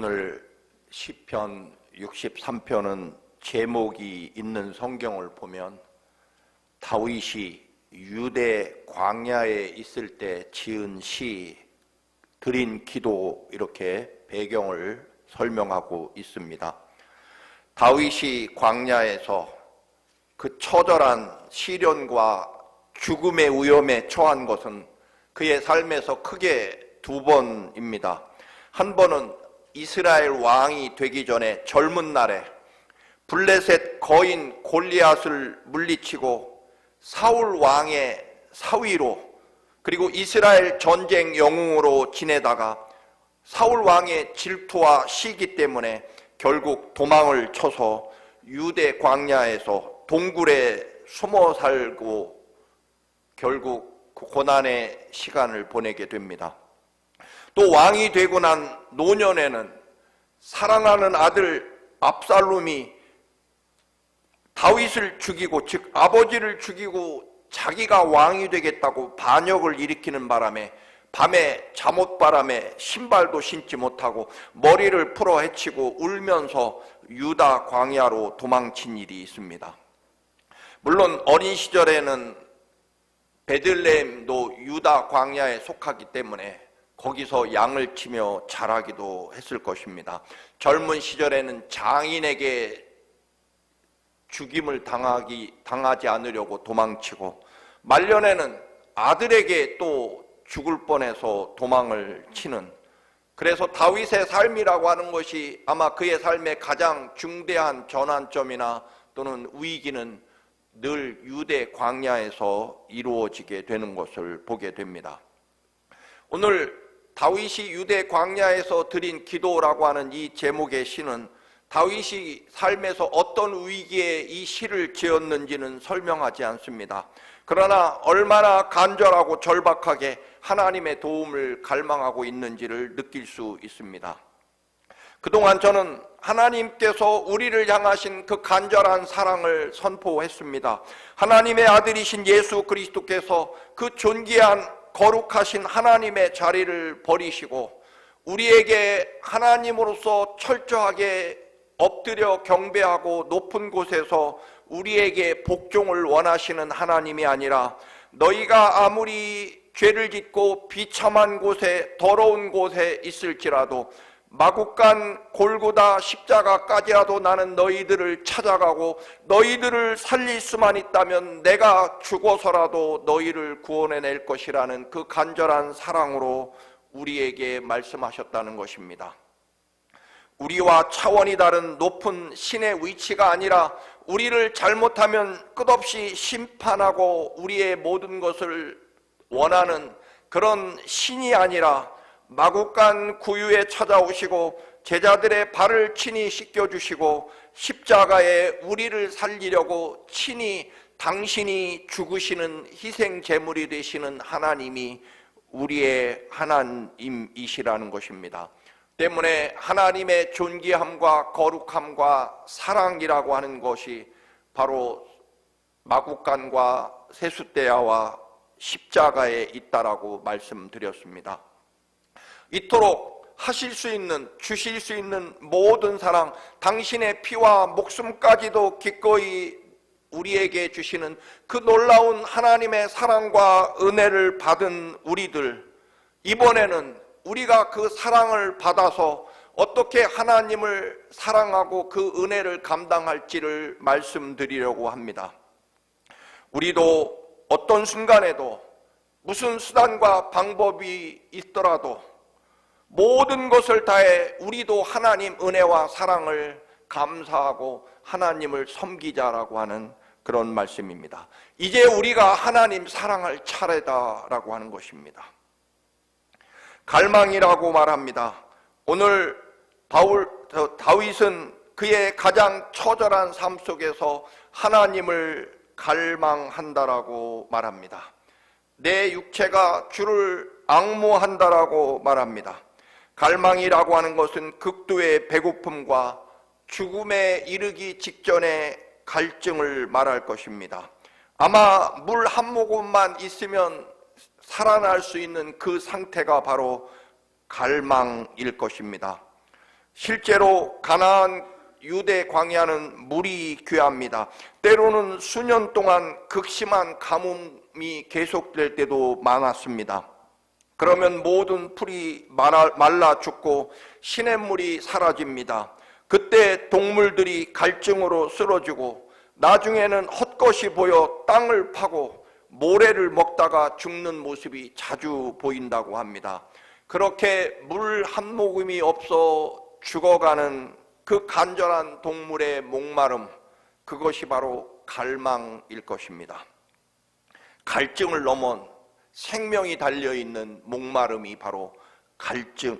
오늘 시편 63편은 제목이 있는 성경을 보면 다윗이 유대 광야에 있을 때 지은 시, 드린 기도, 이렇게 배경을 설명하고 있습니다. 다윗이 광야에서 그 처절한 시련과 죽음의 위험에 처한 것은 그의 삶에서 크게 두 번입니다. 한 번은 이스라엘 왕이 되기 전에 젊은 날에 블레셋 거인 골리앗을 물리치고 사울 왕의 사위로, 그리고 이스라엘 전쟁 영웅으로 지내다가 사울 왕의 질투와 시기 때문에 결국 도망을 쳐서 유대 광야에서 동굴에 숨어 살고 결국 그 고난의 시간을 보내게 됩니다. 또 왕이 되고 난 노년에는 사랑하는 아들 압살롬이 다윗을 죽이고, 즉 아버지를 죽이고 자기가 왕이 되겠다고 반역을 일으키는 바람에 밤에 잠옷바람에 신발도 신지 못하고 머리를 풀어 헤치고 울면서 유다 광야로 도망친 일이 있습니다. 물론 어린 시절에는 베들레헴도 유다 광야에 속하기 때문에 거기서 양을 치며 자라기도 했을 것입니다. 젊은 시절에는 장인에게 죽임을 당하지 않으려고 도망치고, 말년에는 아들에게 또 죽을 뻔해서 도망을 치는, 그래서 다윗의 삶이라고 하는 것이 아마 그의 삶의 가장 중대한 전환점이나 또는 위기는 늘 유대 광야에서 이루어지게 되는 것을 보게 됩니다. 오늘 다윗이 유대 광야에서 드린 기도라고 하는 이 제목의 시는 다윗이 삶에서 어떤 위기에 이 시를 지었는지는 설명하지 않습니다. 그러나 얼마나 간절하고 절박하게 하나님의 도움을 갈망하고 있는지를 느낄 수 있습니다. 그동안 저는 하나님께서 우리를 향하신 그 간절한 사랑을 선포했습니다. 하나님의 아들이신 예수 그리스도께서 그 존귀한 거룩하신 하나님의 자리를 버리시고 우리에게 하나님으로서 철저하게 엎드려 경배하고 높은 곳에서 우리에게 복종을 원하시는 하나님이 아니라, 너희가 아무리 죄를 짓고 비참한 곳에, 더러운 곳에 있을지라도 마구간 골고다 십자가까지라도 나는 너희들을 찾아가고 너희들을 살릴 수만 있다면 내가 죽어서라도 너희를 구원해낼 것이라는 그 간절한 사랑으로 우리에게 말씀하셨다는 것입니다. 우리와 차원이 다른 높은 신의 위치가 아니라 우리를 잘못하면 끝없이 심판하고 우리의 모든 것을 원하는 그런 신이 아니라 마구간 구유에 찾아오시고 제자들의 발을 친히 씻겨주시고 십자가에 우리를 살리려고 친히 당신이 죽으시는 희생 제물이 되시는 하나님이 우리의 하나님이시라는 것입니다. 때문에 하나님의 존귀함과 거룩함과 사랑이라고 하는 것이 바로 마구간과 세숫대야와 십자가에 있다라고 말씀드렸습니다. 이토록 하실 수 있는, 주실 수 있는 모든 사랑, 당신의 피와 목숨까지도 기꺼이 우리에게 주시는 그 놀라운 하나님의 사랑과 은혜를 받은 우리들, 이번에는 우리가 그 사랑을 받아서 어떻게 하나님을 사랑하고 그 은혜를 감당할지를 말씀드리려고 합니다. 우리도 어떤 순간에도 무슨 수단과 방법이 있더라도 모든 것을 다해 우리도 하나님 은혜와 사랑을 감사하고 하나님을 섬기자라고 하는 그런 말씀입니다. 이제 우리가 하나님 사랑할 차례다라고 하는 것입니다. 갈망이라고 말합니다. 오늘 다윗은 그의 가장 처절한 삶 속에서 하나님을 갈망한다라고 말합니다. 내 육체가 주를 앙모한다라고 말합니다. 갈망이라고 하는 것은 극도의 배고픔과 죽음에 이르기 직전의 갈증을 말할 것입니다. 아마 물 한 모금만 있으면 살아날 수 있는 그 상태가 바로 갈망일 것입니다. 실제로 가나안 유대 광야는 물이 귀합니다. 때로는 수년 동안 극심한 가뭄이 계속될 때도 많았습니다. 그러면 모든 풀이 말라 죽고 시냇물이 사라집니다. 그때 동물들이 갈증으로 쓰러지고 나중에는 헛것이 보여 땅을 파고 모래를 먹다가 죽는 모습이 자주 보인다고 합니다. 그렇게 물 한 모금이 없어 죽어가는 그 간절한 동물의 목마름, 그것이 바로 갈망일 것입니다. 갈증을 넘은 생명이 달려있는 목마름이 바로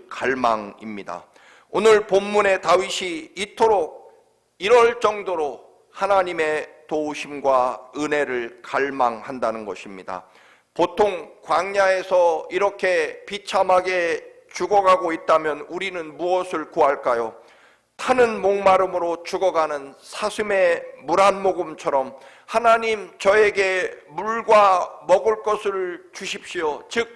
갈망입니다. 오늘 본문의 다윗이 이토록 이럴 정도로 하나님의 도우심과 은혜를 갈망한다는 것입니다. 보통 광야에서 이렇게 비참하게 죽어가고 있다면 우리는 무엇을 구할까요? 타는 목마름으로 죽어가는 사슴의 물 한 모금처럼 하나님 저에게 물과 먹을 것을 주십시오. 즉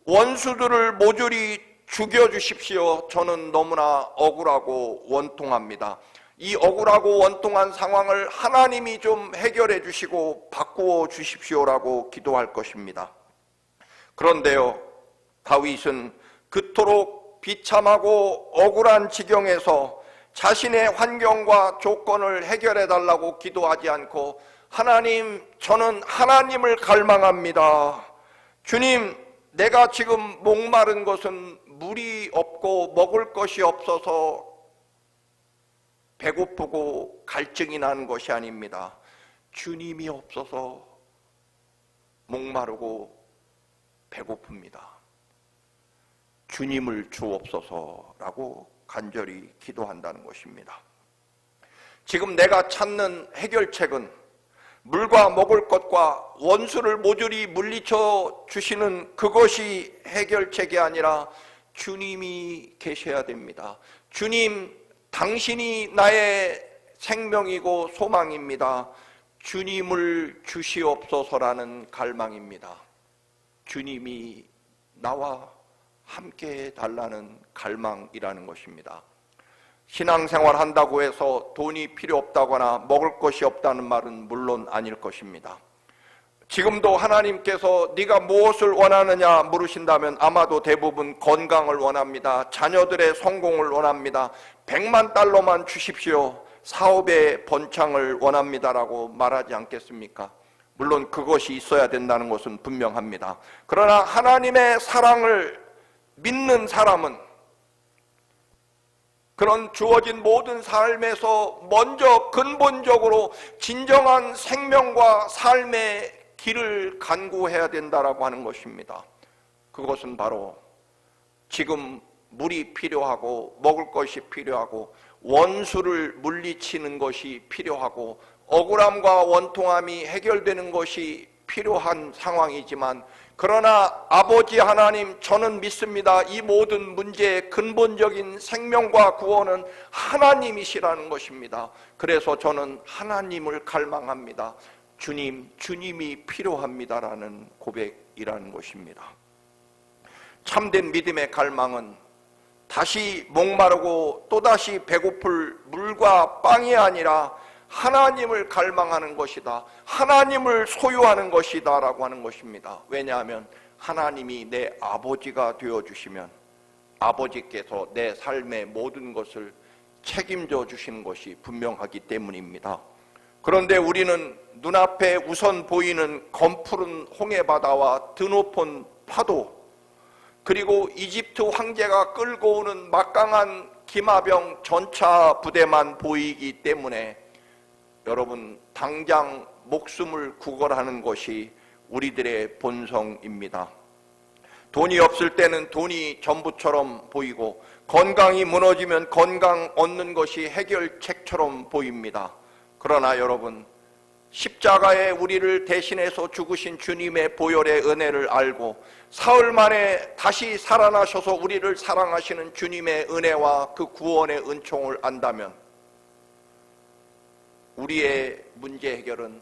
원수들을 모조리 죽여주십시오. 저는 너무나 억울하고 원통합니다. 이 억울하고 원통한 상황을 하나님이 좀 해결해 주시고 바꾸어 주십시오라고 기도할 것입니다. 그런데요, 다윗은 그토록 비참하고 억울한 지경에서 자신의 환경과 조건을 해결해 달라고 기도하지 않고 하나님, 저는 하나님을 갈망합니다. 주님, 내가 지금 목마른 것은 물이 없고 먹을 것이 없어서 배고프고 갈증이 나는 것이 아닙니다. 주님이 없어서 목마르고 배고픕니다. 주님을 주옵소서라고 간절히 기도한다는 것입니다. 지금 내가 찾는 해결책은 물과 먹을 것과 원수를 모조리 물리쳐 주시는 그것이 해결책이 아니라 주님이 계셔야 됩니다. 주님, 당신이 나의 생명이고 소망입니다. 주님을 주시옵소서라는 갈망입니다. 주님이 나와 함께 해달라는 갈망이라는 것입니다. 신앙생활 한다고 해서 돈이 필요 없다거나 먹을 것이 없다는 말은 물론 아닐 것입니다. 지금도 하나님께서 네가 무엇을 원하느냐 물으신다면 아마도 대부분 건강을 원합니다. 자녀들의 성공을 원합니다. 100만 달러만 주십시오. 사업의 번창을 원합니다라고 말하지 않겠습니까? 물론 그것이 있어야 된다는 것은 분명합니다. 그러나 하나님의 사랑을 믿는 사람은 그런 주어진 모든 삶에서 먼저 근본적으로 진정한 생명과 삶의 길을 간구해야 된다라고 하는 것입니다. 그것은 바로 지금 물이 필요하고 먹을 것이 필요하고 원수를 물리치는 것이 필요하고 억울함과 원통함이 해결되는 것이 필요한 상황이지만 그러나 아버지 하나님, 저는 믿습니다. 이 모든 문제의 근본적인 생명과 구원은 하나님이시라는 것입니다. 그래서 저는 하나님을 갈망합니다. 주님, 주님이 필요합니다라는 고백이라는 것입니다. 참된 믿음의 갈망은 다시 목마르고 또다시 배고플 물과 빵이 아니라 하나님을 갈망하는 것이다. 하나님을 소유하는 것이다 라고 하는 것입니다. 왜냐하면 하나님이 내 아버지가 되어주시면 아버지께서 내 삶의 모든 것을 책임져 주시는 것이 분명하기 때문입니다. 그런데 우리는 눈앞에 우선 보이는 검푸른 홍해바다와 드높은 파도, 그리고 이집트 황제가 끌고 오는 막강한 기마병 전차 부대만 보이기 때문에 여러분, 당장 목숨을 구걸하는 것이 우리들의 본성입니다. 돈이 없을 때는 돈이 전부처럼 보이고 건강이 무너지면 건강 얻는 것이 해결책처럼 보입니다. 그러나 여러분, 십자가에 우리를 대신해서 죽으신 주님의 보혈의 은혜를 알고 사흘 만에 다시 살아나셔서 우리를 사랑하시는 주님의 은혜와 그 구원의 은총을 안다면 우리의 문제 해결은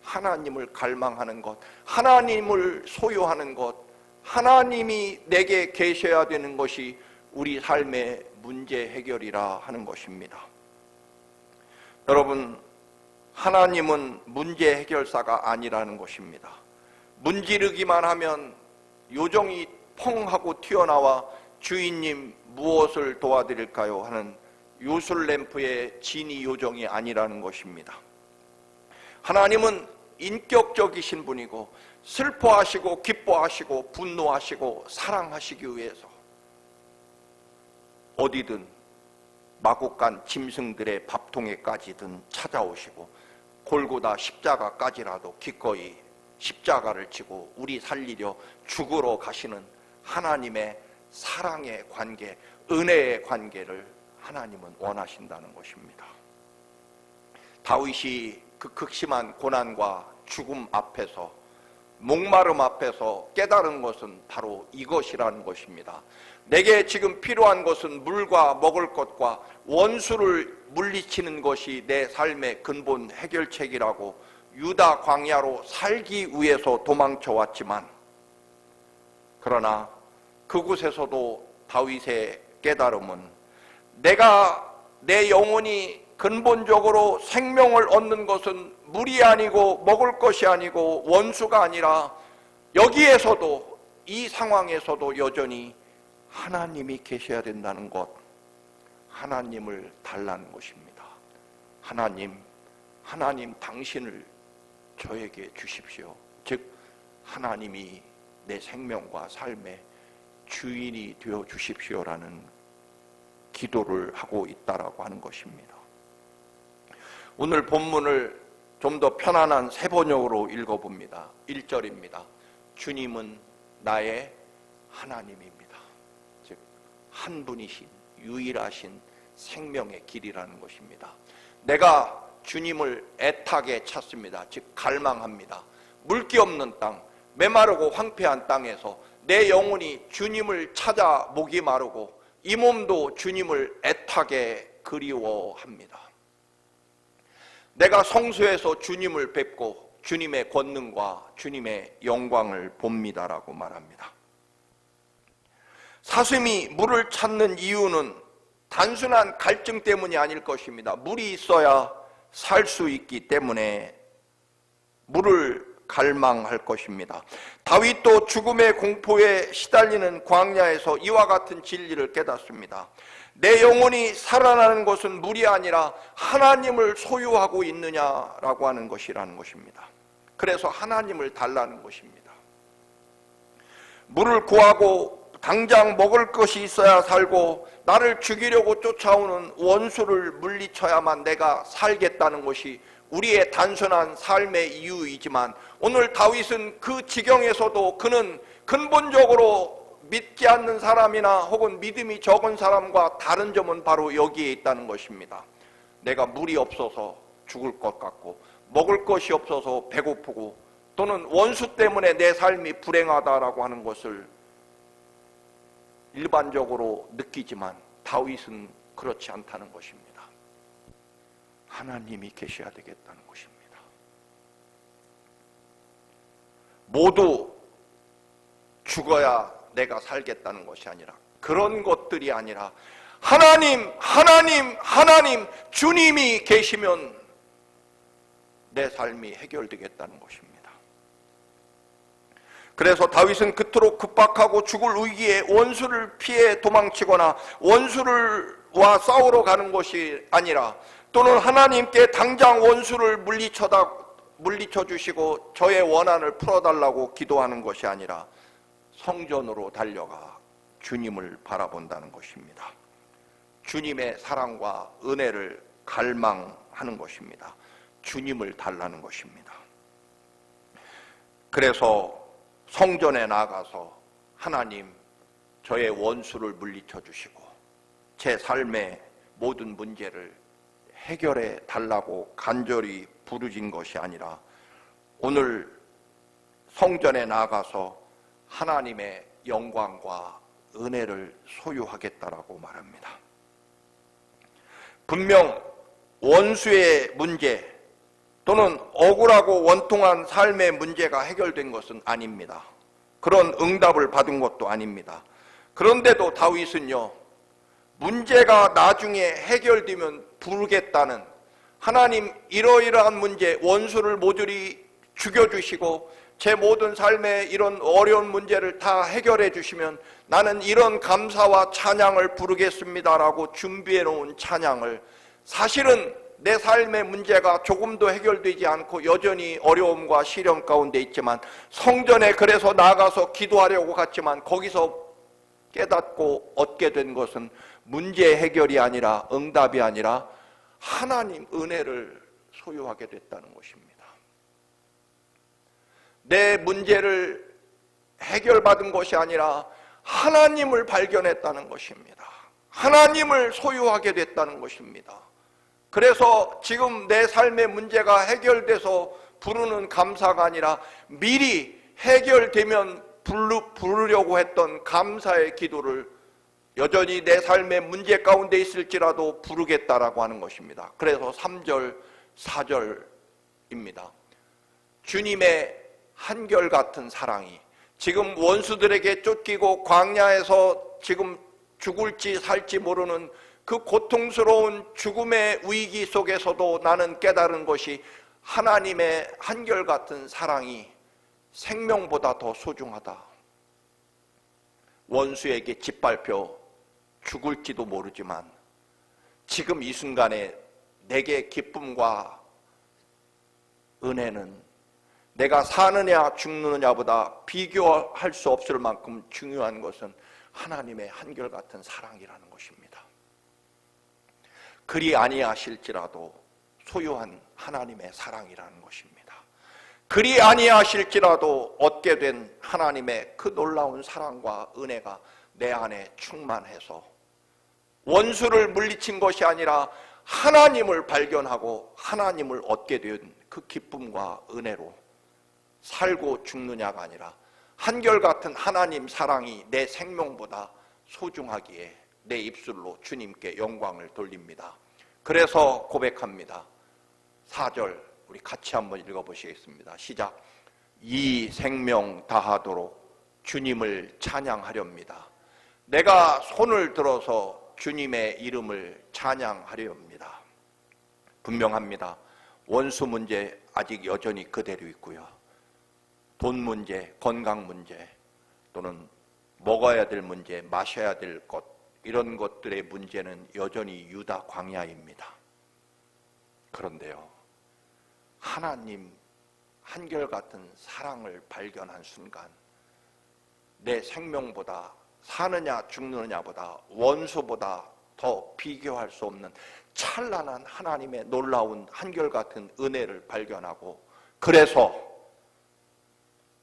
하나님을 갈망하는 것, 하나님을 소유하는 것, 하나님이 내게 계셔야 되는 것이 우리 삶의 문제 해결이라 하는 것입니다. 여러분, 하나님은 문제 해결사가 아니라는 것입니다. 문지르기만 하면 요정이 펑 하고 튀어나와 주인님 무엇을 도와드릴까요? 하는 요술램프의 지니 요정이 아니라는 것입니다. 하나님은 인격적이신 분이고 슬퍼하시고 기뻐하시고 분노하시고 사랑하시기 위해서 어디든 마국간 짐승들의 밥통에까지든 찾아오시고 골고다 십자가까지라도 기꺼이 십자가를 지고 우리 살리려 죽으러 가시는 하나님의 사랑의 관계, 은혜의 관계를 하나님은 원하신다는 것입니다. 다윗이 그 극심한 고난과 죽음 앞에서, 목마름 앞에서 깨달은 것은 바로 이것이라는 것입니다. 내게 지금 필요한 것은 물과 먹을 것과 원수를 물리치는 것이 내 삶의 근본 해결책이라고 유다 광야로 살기 위해서 도망쳐 왔지만, 그러나 그곳에서도 다윗의 깨달음은 내 영혼이 근본적으로 생명을 얻는 것은 물이 아니고 먹을 것이 아니고 원수가 아니라 여기에서도, 이 상황에서도 여전히 하나님이 계셔야 된다는 것, 하나님을 달라는 것입니다. 하나님 당신을 저에게 주십시오. 즉 하나님이 내 생명과 삶의 주인이 되어 주십시오라는 기도를 하고 있다라고 하는 것입니다. 오늘 본문을 좀 더 편안한 세번역으로 읽어봅니다. 1절입니다. 주님은 나의 하나님입니다. 즉 한 분이신 유일하신 생명의 길이라는 것입니다. 내가 주님을 애타게 찾습니다. 즉 갈망합니다. 물기 없는 땅, 메마르고 황폐한 땅에서 내 영혼이 주님을 찾아 목이 마르고 이 몸도 주님을 애타게 그리워합니다. 내가 성소에서 주님을 뵙고 주님의 권능과 주님의 영광을 봅니다라고 말합니다. 사슴이 물을 찾는 이유는 단순한 갈증 때문이 아닐 것입니다. 물이 있어야 살 수 있기 때문에 물을 갈망할 것입니다. 다윗도 죽음의 공포에 시달리는 광야에서 이와 같은 진리를 깨닫습니다. 내 영혼이 살아나는 것은 물이 아니라 하나님을 소유하고 있느냐라고 하는 것이라는 것입니다. 그래서 하나님을 달라는 것입니다. 물을 구하고 당장 먹을 것이 있어야 살고 나를 죽이려고 쫓아오는 원수를 물리쳐야만 내가 살겠다는 것이 우리의 단순한 삶의 이유이지만, 오늘 다윗은 그 지경에서도 그는 근본적으로 믿지 않는 사람이나 혹은 믿음이 적은 사람과 다른 점은 바로 여기에 있다는 것입니다. 내가 물이 없어서 죽을 것 같고 먹을 것이 없어서 배고프고 또는 원수 때문에 내 삶이 불행하다라고 하는 것을 일반적으로 느끼지만 다윗은 그렇지 않다는 것입니다. 하나님이 계셔야 되겠다는 것입니다. 모두 죽어야 내가 살겠다는 것이 아니라, 그런 것들이 아니라 하나님 주님이 계시면 내 삶이 해결되겠다는 것입니다. 그래서 다윗은 그토록 급박하고 죽을 위기에 원수를 피해 도망치거나 원수와 싸우러 가는 것이 아니라, 또는 하나님께 당장 원수를 물리쳐 주시고 저의 원한을 풀어달라고 기도하는 것이 아니라 성전으로 달려가 주님을 바라본다는 것입니다. 주님의 사랑과 은혜를 갈망하는 것입니다. 주님을 달라는 것입니다. 그래서 성전에 나가서 하나님, 저의 원수를 물리쳐 주시고 제 삶의 모든 문제를 해결해 달라고 간절히 부르짖은 것이 아니라, 오늘 성전에 나가서 하나님의 영광과 은혜를 소유하겠다라고 말합니다. 분명 원수의 문제 또는 억울하고 원통한 삶의 문제가 해결된 것은 아닙니다. 그런 응답을 받은 것도 아닙니다. 그런데도 다윗은요, 문제가 나중에 해결되면 부르겠다는, 하나님 이러이러한 문제, 원수를 모조리 죽여주시고 제 모든 삶의 이런 어려운 문제를 다 해결해 주시면 나는 이런 감사와 찬양을 부르겠습니다라고 준비해 놓은 찬양을, 사실은 내 삶의 문제가 조금도 해결되지 않고 여전히 어려움과 시련 가운데 있지만, 성전에 그래서 나가서 기도하려고 갔지만 거기서 깨닫고 얻게 된 것은 문제 해결이 아니라, 응답이 아니라 하나님 은혜를 소유하게 됐다는 것입니다. 내 문제를 해결받은 것이 아니라 하나님을 발견했다는 것입니다. 하나님을 소유하게 됐다는 것입니다. 그래서 지금 내 삶의 문제가 해결돼서 부르는 감사가 아니라 미리 해결되면 부르려고 했던 감사의 기도를 여전히 내 삶의 문제 가운데 있을지라도 부르겠다라고 하는 것입니다. 그래서 3절, 4절입니다. 주님의 한결같은 사랑이, 지금 원수들에게 쫓기고 광야에서 지금 죽을지 살지 모르는 그 고통스러운 죽음의 위기 속에서도 나는 깨달은 것이 하나님의 한결같은 사랑이 생명보다 더 소중하다. 원수에게 짓밟혀 죽을지도 모르지만 지금 이 순간에 내게 기쁨과 은혜는 내가 사느냐 죽느냐보다 비교할 수 없을 만큼 중요한 것은 하나님의 한결같은 사랑이라는 것입니다. 그리 아니하실지라도 소유한 하나님의 사랑이라는 것입니다. 그리 아니하실지라도 얻게 된 하나님의 그 놀라운 사랑과 은혜가 내 안에 충만해서 원수를 물리친 것이 아니라 하나님을 발견하고 하나님을 얻게 된 그 기쁨과 은혜로 살고 죽느냐가 아니라 한결같은 하나님 사랑이 내 생명보다 소중하기에 내 입술로 주님께 영광을 돌립니다. 그래서 고백합니다. 4절 우리 같이 한번 읽어보시겠습니다. 시작. 이 생명 다하도록 주님을 찬양하렵니다. 내가 손을 들어서 주님의 이름을 찬양하렵니다. 분명합니다. 원수 문제 아직 여전히 그대로 있고요. 돈 문제, 건강 문제, 또는 먹어야 될 문제, 마셔야 될 것, 이런 것들의 문제는 여전히 유다 광야입니다. 그런데요, 하나님 한결같은 사랑을 발견한 순간 내 생명보다, 사느냐 죽느냐보다, 원수보다 더 비교할 수 없는 찬란한 하나님의 놀라운 한결같은 은혜를 발견하고, 그래서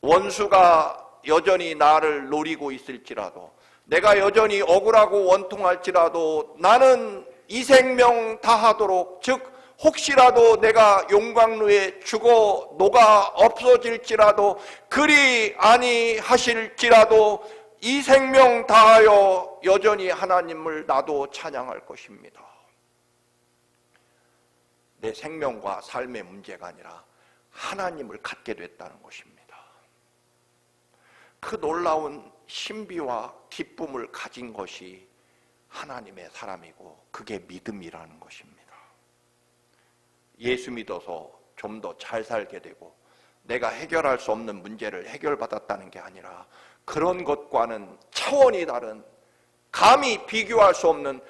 원수가 여전히 나를 노리고 있을지라도, 내가 여전히 억울하고 원통할지라도 나는 이 생명 다하도록, 즉 혹시라도 내가 용광로에 죽어 녹아 없어질지라도, 그리 아니하실지라도 이 생명 다하여 여전히 하나님을 나도 찬양할 것입니다. 내 생명과 삶의 문제가 아니라 하나님을 갖게 됐다는 것입니다. 그 놀라운 신비와 기쁨을 가진 것이 하나님의 사람이고 그게 믿음이라는 것입니다. 예수 믿어서 좀 더 잘 살게 되고 내가 해결할 수 없는 문제를 해결받았다는 게 아니라 그런 것과는 차원이 다른, 감히 비교할 수 없는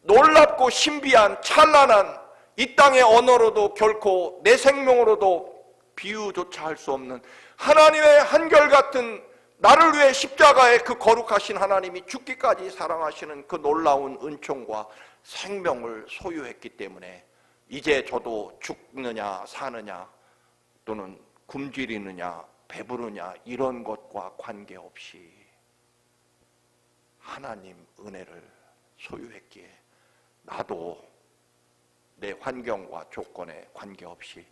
놀랍고 신비한 찬란한, 이 땅의 언어로도 결코 내 생명으로도 비유조차 할 수 없는 하나님의 한결같은, 나를 위해 십자가에 그 거룩하신 하나님이 죽기까지 사랑하시는 그 놀라운 은총과 생명을 소유했기 때문에 이제 저도 죽느냐 사느냐 또는 굶주리느냐 배부르냐 이런 것과 관계없이 하나님 은혜를 소유했기에 나도 내 환경과 조건에 관계없이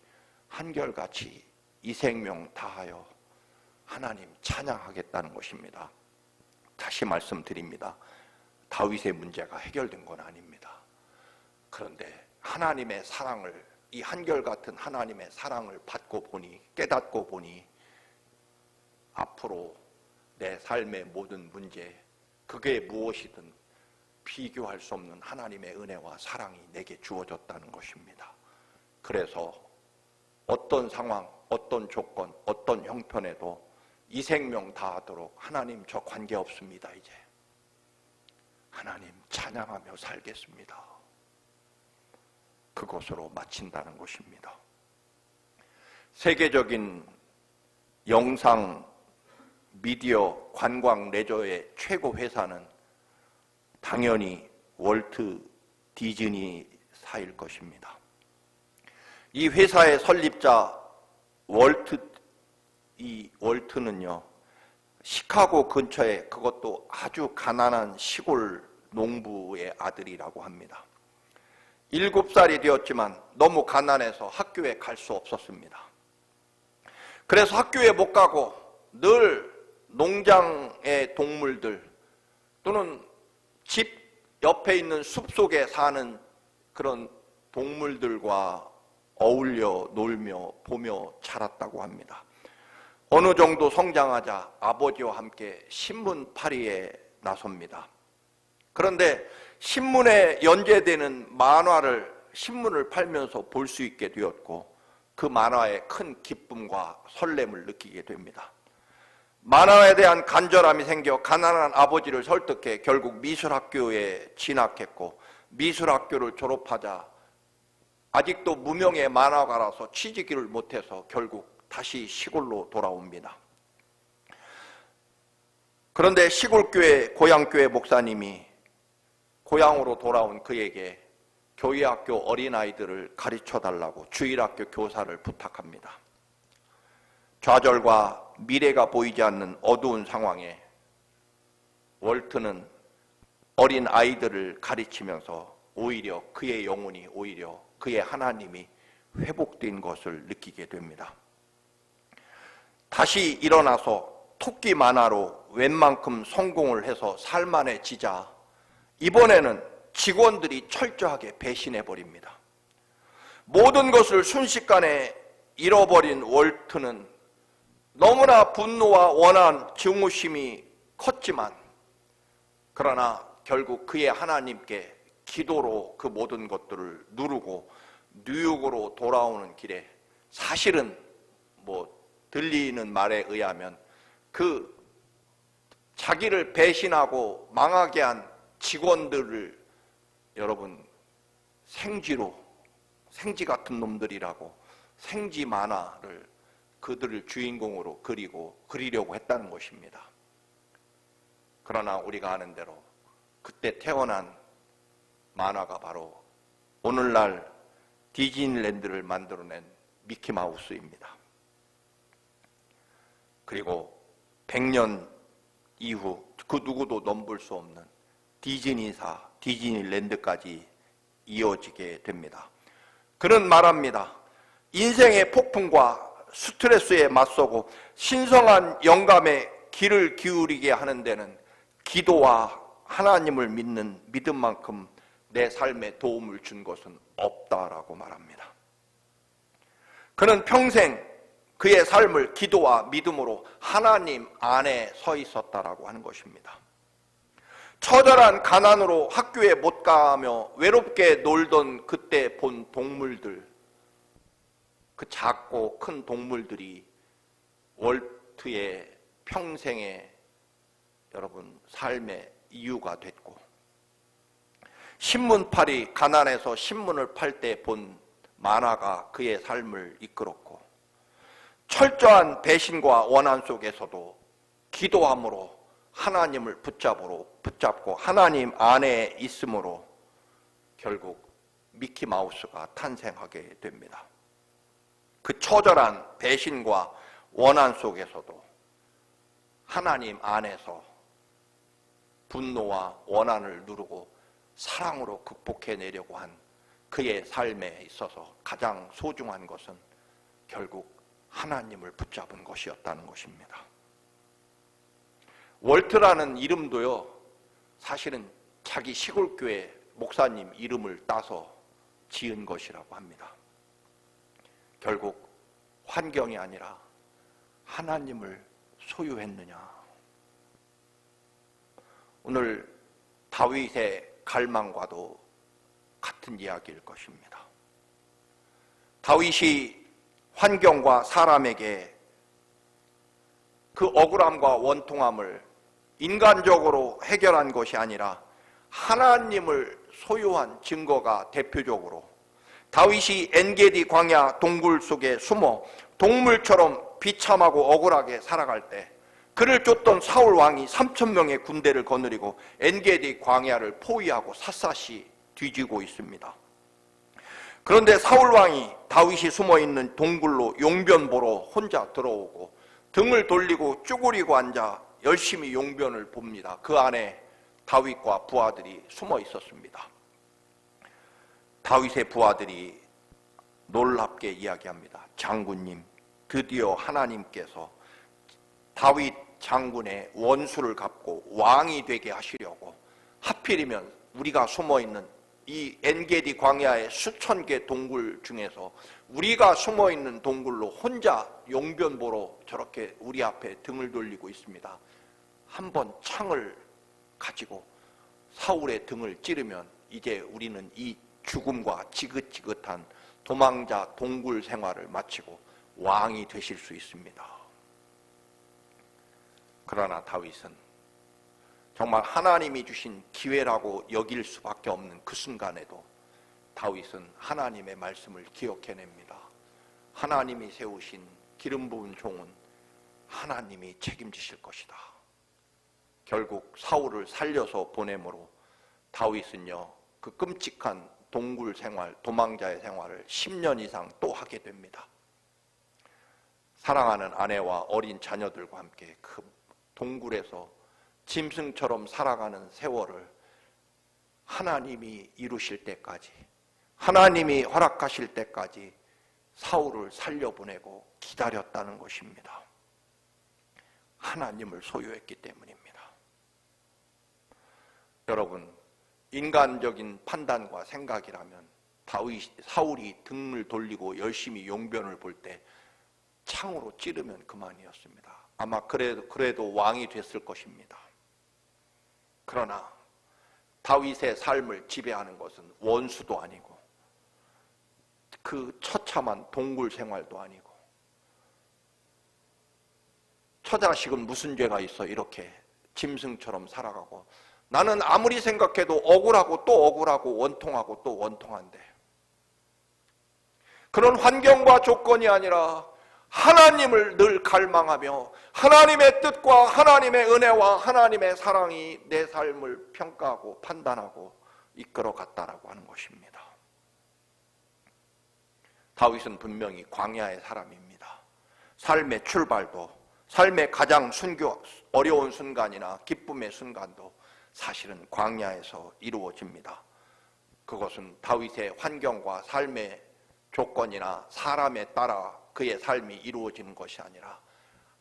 한결같이 이 생명 다하여 하나님 찬양하겠다는 것입니다. 다시 말씀드립니다. 다윗의 문제가 해결된 건 아닙니다. 그런데 하나님의 사랑을, 이 한결같은 하나님의 사랑을 받고 보니, 깨닫고 보니 앞으로 내 삶의 모든 문제, 그게 무엇이든 비교할 수 없는 하나님의 은혜와 사랑이 내게 주어졌다는 것입니다. 그래서 어떤 상황, 어떤 조건, 어떤 형편에도 이 생명 다하도록 하나님 저 관계없습니다. 이제 하나님 찬양하며 살겠습니다. 그것으로 마친다는 것입니다. 세계적인 영상, 미디어, 관광, 레저의 최고 회사는 당연히 월트 디즈니사일 것입니다. 이 회사의 설립자 월트는요, 시카고 근처에 그것도 아주 가난한 시골 농부의 아들이라고 합니다. 7살이 되었지만 너무 가난해서 학교에 갈 수 없었습니다. 그래서 학교에 못 가고 늘 농장의 동물들 또는 집 옆에 있는 숲속에 사는 그런 동물들과 어울려 놀며 보며 자랐다고 합니다. 어느 정도 성장하자 아버지와 함께 신문팔이에 나섭니다. 그런데 신문에 연재되는 신문을 팔면서 볼 수 있게 되었고 그 만화에 큰 기쁨과 설렘을 느끼게 됩니다. 만화에 대한 간절함이 생겨 가난한 아버지를 설득해 결국 미술학교에 진학했고 미술학교를 졸업하자 아직도 무명의 만화가라서 취직을 못해서 결국 다시 시골로 돌아옵니다. 그런데 시골교회, 고향교회 목사님이 고향으로 돌아온 그에게 교회학교 어린아이들을 가르쳐달라고 주일학교 교사를 부탁합니다. 좌절과 미래가 보이지 않는 어두운 상황에 월트는 어린 아이들을 가르치면서 오히려 그의 영혼이 오히려 그의 하나님이 회복된 것을 느끼게 됩니다. 다시 일어나서 토끼 만화로 웬만큼 성공을 해서 살만해지자 이번에는 직원들이 철저하게 배신해버립니다. 모든 것을 순식간에 잃어버린 월트는 너무나 분노와 원한 증오심이 컸지만 그러나 결국 그의 하나님께 기도로 그 모든 것들을 누르고 뉴욕으로 돌아오는 길에 사실은 들리는 말에 의하면 그 자기를 배신하고 망하게 한 직원들을 여러분 생지 같은 놈들이라고 생지 만화를 그들을 주인공으로 그리려고 했다는 것입니다. 그러나 우리가 아는 대로 그때 태어난 만화가 바로 오늘날 디즈니랜드를 만들어낸 미키마우스입니다. 그리고 100년 이후 그 누구도 넘볼 수 없는 디즈니랜드까지 이어지게 됩니다. 그는 말합니다. 인생의 폭풍과 스트레스에 맞서고 신성한 영감에 귀를 기울이게 하는 데는 기도와 하나님을 믿는 믿음만큼 내 삶에 도움을 준 것은 없다라고 말합니다. 그는 평생 그의 삶을 기도와 믿음으로 하나님 안에 서 있었다라고 하는 것입니다. 처절한 가난으로 학교에 못 가며 외롭게 놀던 그때 본 동물들, 그 작고 큰 동물들이 월트의 평생의 여러분 삶의 이유가 됐고, 신문팔이 가난해서 신문을 팔 때 본 만화가 그의 삶을 이끌었고, 철저한 배신과 원한 속에서도 기도함으로 하나님을 붙잡고 하나님 안에 있음으로 결국 미키마우스가 탄생하게 됩니다. 그 처절한 배신과 원한 속에서도 하나님 안에서 분노와 원한을 누르고 사랑으로 극복해내려고 한 그의 삶에 있어서 가장 소중한 것은 결국 하나님을 붙잡은 것이었다는 것입니다. 월트라는 이름도요, 사실은 자기 시골교회 목사님 이름을 따서 지은 것이라고 합니다. 결국 환경이 아니라 하나님을 소유했느냐. 오늘 다윗의 갈망과도 같은 이야기일 것입니다. 다윗이 환경과 사람에게 그 억울함과 원통함을 인간적으로 해결한 것이 아니라 하나님을 소유한 증거가 대표적으로 다윗이 엔게디 광야 동굴 속에 숨어 동물처럼 비참하고 억울하게 살아갈 때 그를 쫓던 사울 왕이 3,000명의 군대를 거느리고 엔게디 광야를 포위하고 샅샅이 뒤지고 있습니다. 그런데 사울 왕이 다윗이 숨어있는 동굴로 용변 보러 혼자 들어오고 등을 돌리고 쭈그리고 앉아 열심히 용변을 봅니다. 그 안에 다윗과 부하들이 숨어 있었습니다. 다윗의 부하들이 놀랍게 이야기합니다. 장군님, 드디어 하나님께서 다윗 장군의 원수를 갚고 왕이 되게 하시려고 하필이면 우리가 숨어있는 이 엔게디 광야의 수천 개 동굴 중에서 우리가 숨어있는 동굴로 혼자 용변 보러 저렇게 우리 앞에 등을 돌리고 있습니다. 한번 창을 가지고 사울의 등을 찌르면 이제 우리는 이 죽음과 지긋지긋한 도망자 동굴 생활을 마치고 왕이 되실 수 있습니다. 그러나 다윗은 정말 하나님이 주신 기회라고 여길 수밖에 없는 그 순간에도 다윗은 하나님의 말씀을 기억해냅니다. 하나님이 세우신 기름 부은 종은 하나님이 책임지실 것이다. 결국 사울을 살려서 보내므로 다윗은요, 그 끔찍한 동굴 생활, 도망자의 생활을 10년 이상 또 하게 됩니다. 사랑하는 아내와 어린 자녀들과 함께 그 동굴에서 짐승처럼 살아가는 세월을 하나님이 이루실 때까지, 하나님이 허락하실 때까지 사울을 살려보내고 기다렸다는 것입니다. 하나님을 소유했기 때문입니다. 여러분, 인간적인 판단과 생각이라면 사울이 등을 돌리고 열심히 용변을 볼 때 창으로 찌르면 그만이었습니다. 아마 그래도 왕이 됐을 것입니다. 그러나 다윗의 삶을 지배하는 것은 원수도 아니고 그 처참한 동굴 생활도 아니고 처자식은 무슨 죄가 있어 이렇게 짐승처럼 살아가고 나는 아무리 생각해도 억울하고 또 억울하고 원통하고 또 원통한데 그런 환경과 조건이 아니라 하나님을 늘 갈망하며 하나님의 뜻과 하나님의 은혜와 하나님의 사랑이 내 삶을 평가하고 판단하고 이끌어갔다라고 하는 것입니다. 다윗은 분명히 광야의 사람입니다. 삶의 출발도 삶의 가장 어려운 순간이나 기쁨의 순간도 사실은 광야에서 이루어집니다. 그것은 다윗의 환경과 삶의 조건이나 사람에 따라 그의 삶이 이루어지는 것이 아니라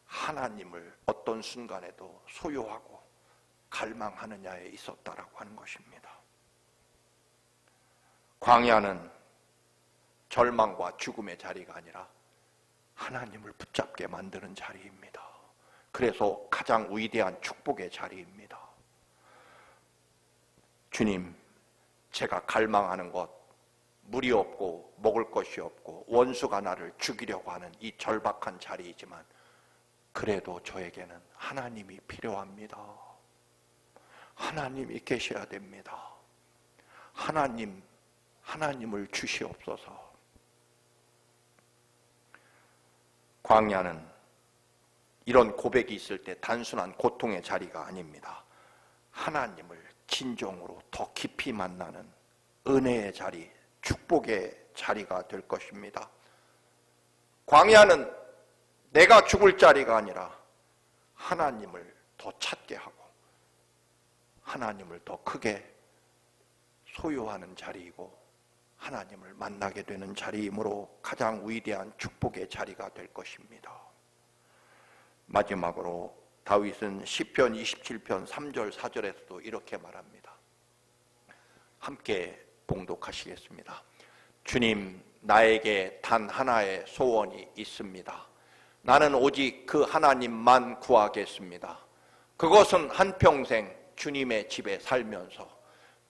하나님을 어떤 순간에도 소유하고 갈망하느냐에 있었다라고 하는 것입니다. 광야는 절망과 죽음의 자리가 아니라 하나님을 붙잡게 만드는 자리입니다. 그래서 가장 위대한 축복의 자리입니다. 주님, 제가 갈망하는 것, 물이 없고 먹을 것이 없고 원수가 나를 죽이려고 하는 이 절박한 자리이지만 그래도 저에게는 하나님이 필요합니다. 하나님이 계셔야 됩니다. 하나님을 주시옵소서. 광야는 이런 고백이 있을 때 단순한 고통의 자리가 아닙니다. 하나님을 진정으로 더 깊이 만나는 은혜의 자리, 축복의 자리가 될 것입니다. 광야는 내가 죽을 자리가 아니라 하나님을 더 찾게 하고 하나님을 더 크게 소유하는 자리이고 하나님을 만나게 되는 자리이므로 가장 위대한 축복의 자리가 될 것입니다. 마지막으로 다윗은 시편 27편 3절 4절에서도 이렇게 말합니다. 함께 봉독하시겠습니다. 주님, 나에게 단 하나의 소원이 있습니다. 나는 오직 그 하나님만 구하겠습니다. 그것은 한평생 주님의 집에 살면서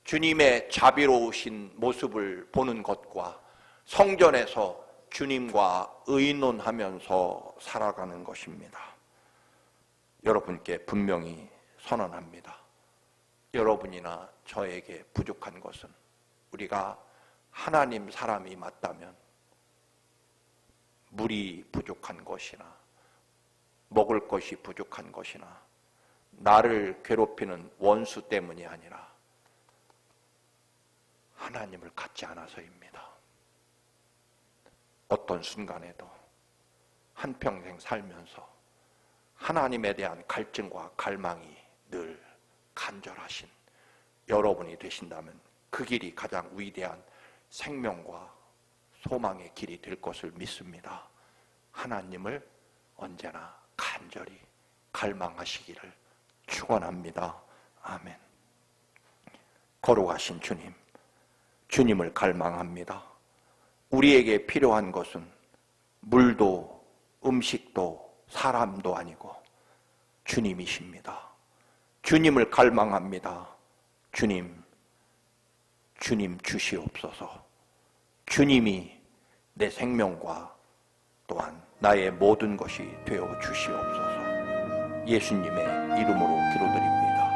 주님의 자비로우신 모습을 보는 것과 성전에서 주님과 의논하면서 살아가는 것입니다. 여러분께 분명히 선언합니다. 여러분이나 저에게 부족한 것은 우리가 하나님 사람이 맞다면 물이 부족한 것이나 먹을 것이 부족한 것이나 나를 괴롭히는 원수 때문이 아니라 하나님을 갖지 않아서입니다. 어떤 순간에도 한평생 살면서 하나님에 대한 갈증과 갈망이 늘 간절하신 여러분이 되신다면 그 길이 가장 위대한 생명과 소망의 길이 될 것을 믿습니다. 하나님을 언제나 간절히 갈망하시기를 축원합니다. 아멘. 거룩하신 주님, 주님을 갈망합니다. 우리에게 필요한 것은 물도 음식도 사람도 아니고 주님이십니다. 주님을 갈망합니다. 주님 주시옵소서. 주님이 내 생명과 또한 나의 모든 것이 되어 주시옵소서. 예수님의 이름으로 기도드립니다.